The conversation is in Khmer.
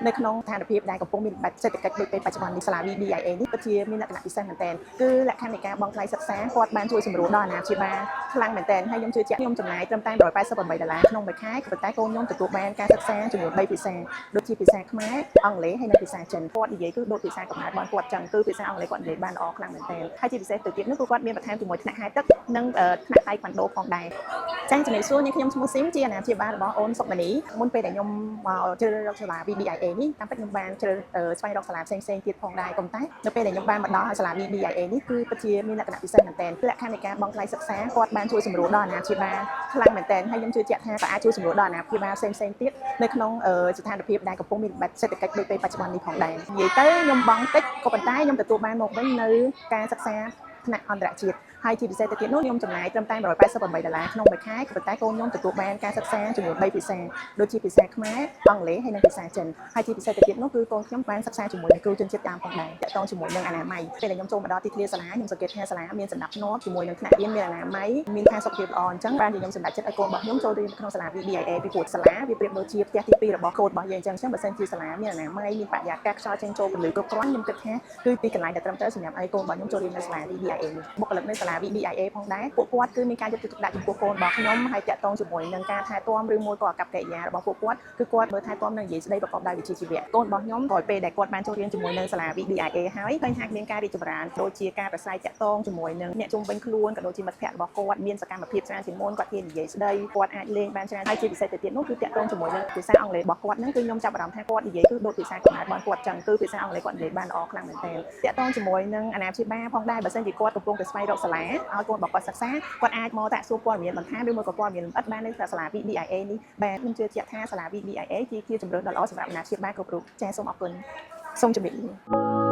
ในขนมทานភាពได้กับพวกมีบัตรเศรษฐกิจโดยเป็นปัจจุบันในสลาวี BIA นี่ก็ជាមានលក្ខណៈពិសេសមែនទែនគឺលក្ខខណ្ឌនៃការបង់ថ្លៃសិក្សាគាត់បានជួយសម្រួលដល់អាណាព្យាបាលខ្លាំងមែនទែនហើយខ្ញុំជឿជាក់ខ្ញុំចំណាយត្រឹមតែ$188ក្នុងមួយខែប៉ុន្តែកូនខ្ញុំទទួលបានការសិក្សាចំនួន3ភាសាដូចជាភាសាខ្មែរអង់គ្លេសហើយនិងភាសាចិនគាត់និយាយគឺដូចភាសាកំណើតរបស់គាត់ចឹងគឺភាសាអង់គ្លេសគាត់និយាយបានល្អខ្លាំងមែនទែនហើយជាពិសេសទៅទៀតនោះគឺគាត់មានបន្ថែមជាមួយថ្នាក់ហែទឹកនិងថ្នាក់តៃក្វាន់ដូផងដែរចា៎ជំរាបសួរនាងខ្ញុំឈ្មោះស៊ីមជាអាណាព្យាបាលរបស់អូនសុកមនីមុនពេលដែលខ្ញុំមកជ្រើសរើសសាលា BBIA នេះតាមពិតខ្ញុំបានជ្រើសស្វែងរកសាលាផ្សេងៗទៀតផងដែរប៉ុន្តែនៅពេលដែលខ្ញុំបានមកដល់សាលា BBIA នេះគឺពិតជាមានលក្ខណៈពិសេសមែនទែនលក្ខខណ្ឌនៃការបង់ថ្លៃសិក្សាគាត់បានជួយសម្រួលដល់អាណាព្យាបាលខ្លាំងមែនទែនហើយខ្ញុំជឿជាក់ថាក៏អាចជួយសម្រួលដល់អាណាព្យាបាលផ្សេងៗទៀតនៅក្នុងស្ថានភាពដែលកំពុងមានវិបត្តិសេដ្ឋកិច្ចដូចពេលបច្ចុប្បន្ននេះផងដែរនិយាយទៅខ្ញុំបង់តិចក៏ប៉ុន្តែខ្ញុំទទួលបានមកវិញនៅការសិក្សាថ្នាក់អន្តរជាតិហើយជាពិសេសទៅទៀតនោះខ្ញុំចំណាយត្រឹមតែ$188ក្នុងមួយខែប៉ុន្តែកូនខ្ញុំទទួលបានការសិក្សាចំនួន3ភាសាដូចជាភាសាខ្មែរអង់គ្លេសហើយនិងភាសាចិនហើយជាពិសេសទៅទៀតនោះគឺកូនខ្ញុំបានសិក្សាជាមួយនឹងគ្រូជនជាតិដើមផងដែរតាក់ទងជាមួយនឹងអនាម័យពេលដែលខ្ញុំចូលមកដល់ទីធ្លាសាលាខ្ញុំសង្កេតថាសាលាមានសណ្ដាប់ធ្នាប់ជាមួយនឹងថ្នាក់រៀនមានអនាម័យមានផាសុកភាពល្អអញ្ចឹងបានជាខ្ញុំសម្រេចចិត្តឲ្យកូនរបស់ខ្ញុំចូលរៀនក្នុងសាលា BBIA ពីព្រោះសាលាវាប្រៀបដូចជាផ្ទះទី2របស់កូនរបស់យើងអញ្ចឹងបើសិនជាសាលាមានអនាម័យមានបរិយាកាសខ្យល់ចេញចូលពន្លឺគ្រប់គ្រាន់ខ្ញុំគិតថាគឺទីកន្លែងដែលត្រឹមត្រូវសម្រាប់ឲ្យកូនរបស់ខ្ញុំចូលរៀននៅសាលា BBIA នេះបុគ្គលិកនៅសាលា BBIA ផងដែរពួកគាត់គឺមានការយកចិត្តទុកដាក់ចំពោះកូនរបស់ខ្ញុំហើយតាក់ទងជាមួយនឹងការថែទាំឬមួយក៏អាកប្បកិរិយារបស់ពួកគាត់គឺគាត់មើលថែទាំនិងនិយាយស្ដីប្រកបដោយវិជ្ជាជីវៈកូនរបស់ខ្ញុំក្រោយពេលដែលគាត់បានចូលរៀនជាមួយនឹងសាលា BBIA ហើយឃើញថាមានការរីកចម្រើនដូចជាការប្រស្រ័យតាក់ទងជាមួយនឹងអ្នកជុំវិញខ្លួនក៏ដូចជាមិត្តភ័ក្តិរបស់គាត់មានសកម្មភាពច្រើនជាងមុនគាត់ហ៊ាននិយាយស្ដីគាត់អាចលេងបានច្រើនហើយជាពិសេសទៅទៀតនោះគឺតាក់ទងជាមួយនឹងភាសាអង់គ្លេសរបស់គាត់ហ្នឹងគឺខ្ញុំចាប់អារម្មណ៍ថាគាត់និយាយគឺដូចភាសាកំណើតរបស់គាត់ចឹងគឺភាសាអង់គ្លេសគាត់និយាយបានល្អខ្លាំងមែនទែនតាក់ទងជាមួយនឹងអាណាព្យាបាលផងដែរបើសិនជាគាត់កំពុងតែស្វែងរកសាលាឲ្យកូនរបស់គាត់សិក្សាគាត់អាចមកតាក់សួរព័ត៌មានបន្ថែមឬមួយក៏ព័ត៌មានលម្អិតបាននៅសាលា BBIA នេះបាទខ្ញុំជឿជាក់ថាសាលា BBIA ជាជម្រើសដ៏ល្អសម្រាប់អាណាព្យាបាលគ្រប់រូបចា៎សូមអរគុណសូមជម្រាបលា